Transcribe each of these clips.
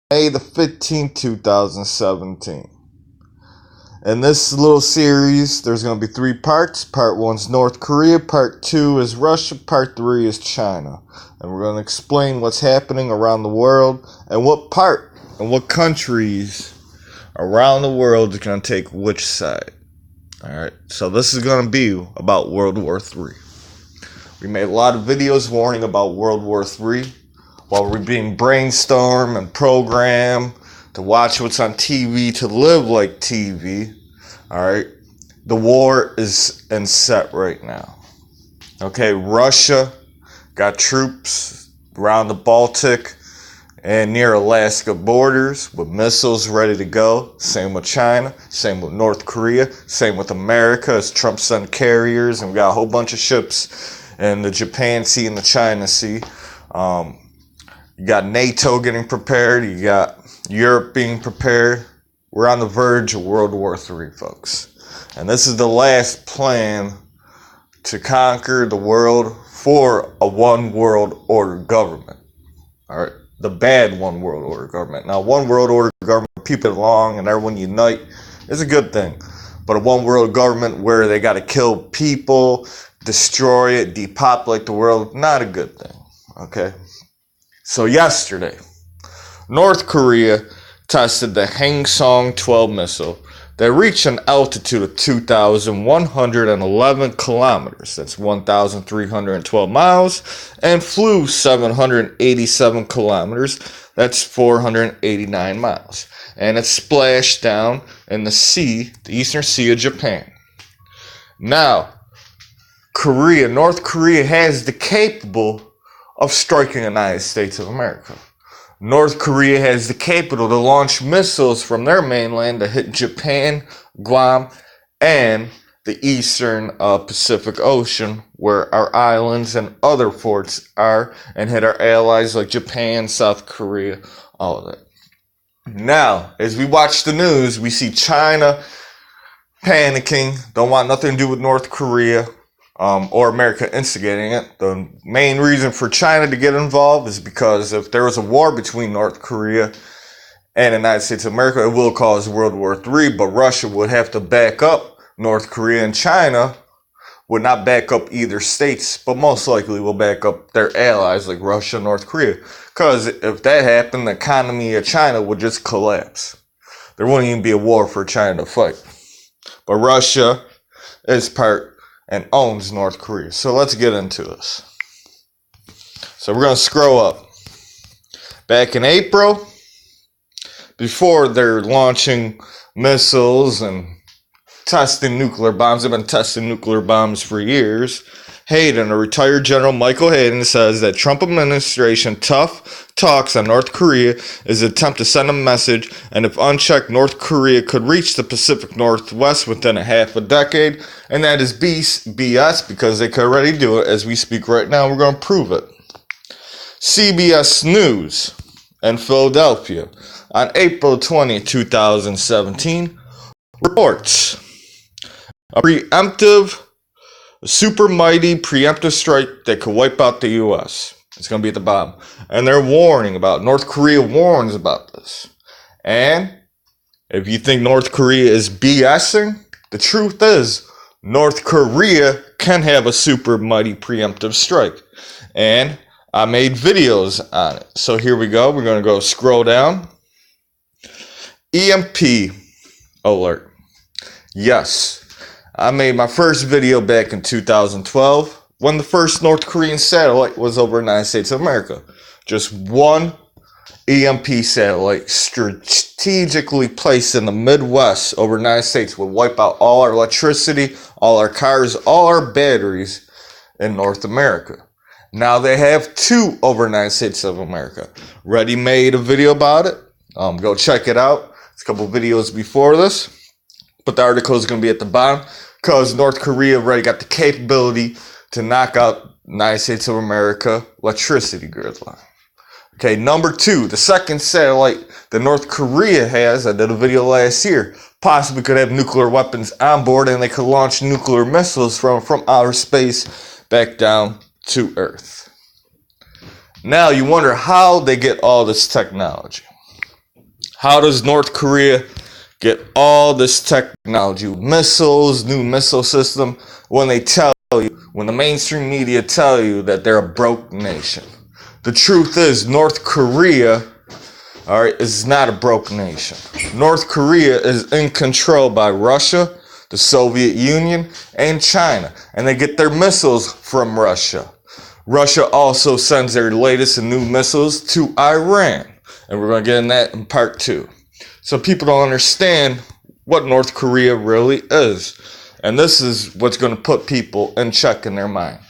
May the 15th, 2017. In this little series, there's going to be 3 parts. Part 1 is North Korea, Part 2 is Russia, Part 3 is China. And we're going to explain what's happening around the world and what part and what countries around the world is going to take which side. Alright, so this is going to be about World War III. We made a lot of videos warning about World War III while we're being brainstormed and programmed to watch what's on TV, to live like TV. Alright, the war is in set right now. Okay, Russia got troops around the Baltic and near Alaska borders with missiles ready to go. Same with China, same with North Korea, same with America as Trump sent carriers, and we got a whole bunch of ships in the Japan Sea and the China Sea. You got NATO getting prepared, you got Europe being prepared. We're on the verge of World War III, folks. And this is the last plan to conquer the world for a one world order government. Alright, the bad one world order government. Now, one world order government, people get along and everyone unite is a good thing. But a one world government where they got to kill people, destroy it, depopulate the world, not a good thing. Okay? So yesterday, North Korea tested the Hangsong-12 missile that reached an altitude of 2,111 kilometers, that's 1,312 miles, and flew 787 kilometers, that's 489 miles. And it splashed down in the sea, the Eastern Sea of Japan. Now, North Korea has the capable of striking the United States of America. North Korea has the capital to launch missiles from their mainland to hit Japan, Guam, and the eastern Pacific Ocean, where our islands and other ports are, and hit our allies like Japan, South Korea, all of that. Now, as we watch the news, we see China panicking, don't want nothing to do with North Korea. Or America instigating it. The main reason for China to get involved is because if there was a war between North Korea and the United States of America, it will cause World War III, but Russia would have to back up North Korea, and China would not back up either states, but most likely will back up their allies like Russia and North Korea. Because if that happened, the economy of China would just collapse. There wouldn't even be a war for China to fight. But Russia is part and owns North Korea. So let's get into this. So we're going to scroll up. Back in April, before they're launching missiles and testing nuclear bombs, they've been testing nuclear bombs for years. Hayden, a retired General Michael Hayden, says that Trump administration tough talks on North Korea is an attempt to send a message, and if unchecked, North Korea could reach the Pacific Northwest within a half a decade, and that is BS because they could already do it as we speak right now. We're going to prove it. CBS News in Philadelphia on April 20, 2017 reports a super mighty preemptive strike that could wipe out the U.S. It's going to be at the bottom. And they're warning about, North Korea warns about this. And if you think North Korea is BSing, the truth is North Korea can have a super mighty preemptive strike. And I made videos on it. So here we go. We're going to go scroll down. EMP alert. Yes. I made my first video back in 2012 when the first North Korean satellite was over the United States of America. Just one EMP satellite strategically placed in the Midwest over the United States would wipe out all our electricity, all our cars, all our batteries in North America. Now they have 2 over the United States of America. Already made a video about it. Go check it out. It's a couple videos before this. But the article is going to be at the bottom. Because North Korea already got the capability to knock out the United States of America electricity grid line. Okay, number 2, the second satellite that North Korea has, I did a video last year, possibly could have nuclear weapons on board, and they could launch nuclear missiles from outer space back down to Earth. Now you wonder how they get all this technology. How does North Korea get all this technology, missiles, new missile system, when the mainstream media tell you that they're a broke nation? The truth is, North Korea, all right, is not a broke nation. North Korea is in control by Russia, the Soviet Union, and China, and they get their missiles from Russia. Russia also sends their latest and new missiles to Iran, and we're going to get in that in part 2. So people don't understand what North Korea really is, and this is what's going to put people in check in their mind.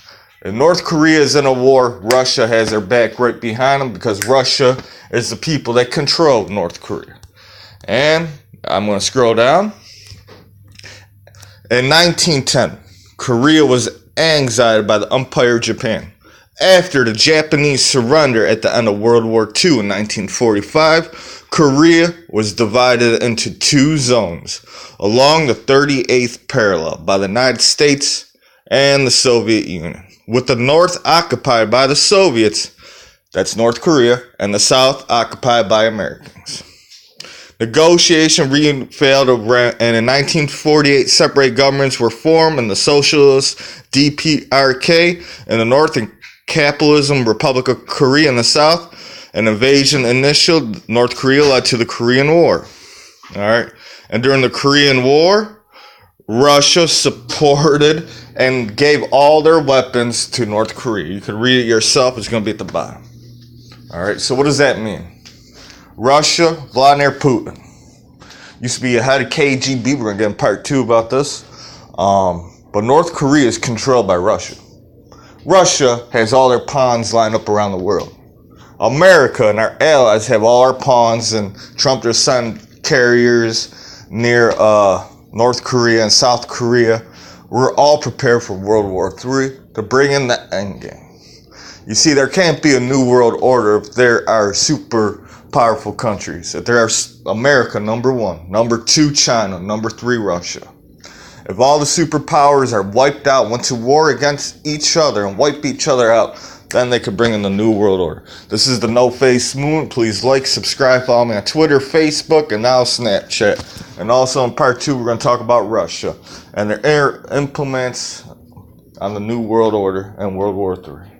If North Korea is in a war, Russia has their back right behind them, because Russia is the people that control North Korea. And I'm going to scroll down. In 1910, Korea was annexed by the Empire of Japan. After the Japanese surrender at the end of World War II in 1945, Korea was divided into 2 zones along the 38th parallel by the United States and the Soviet Union, with the north occupied by the Soviets, that's North Korea, and the south occupied by Americans. Negotiation failed, and in 1948, separate governments were formed in the Socialist DPRK in the north and Capitalism Republic of Korea in the south. An invasion initiated North Korea led to the Korean War. All right, and during the Korean War, Russia supported and gave all their weapons to North Korea. You can read it yourself. It's going to be at the bottom. All right, so what does that mean? Russia, Vladimir Putin, used to be the head of KGB. We're going to get in part 2 about this. But North Korea is controlled by Russia. Russia has all their pawns lined up around the world. America and our allies have all our pawns, and Trump just sent carriers near North Korea and South Korea. We're all prepared for World War III to bring in the end game. You see, there can't be a new world order if there are super powerful countries. If there are America, number 1, number 2, China, number 3, Russia. If all the superpowers are wiped out, went to war against each other and wipe each other out, then they could bring in the new world order. This is the No Face Moon. Please like, subscribe, follow me on Twitter, Facebook, and now Snapchat. And also in part 2, we're going to talk about Russia and their implements on the new world order and World War III.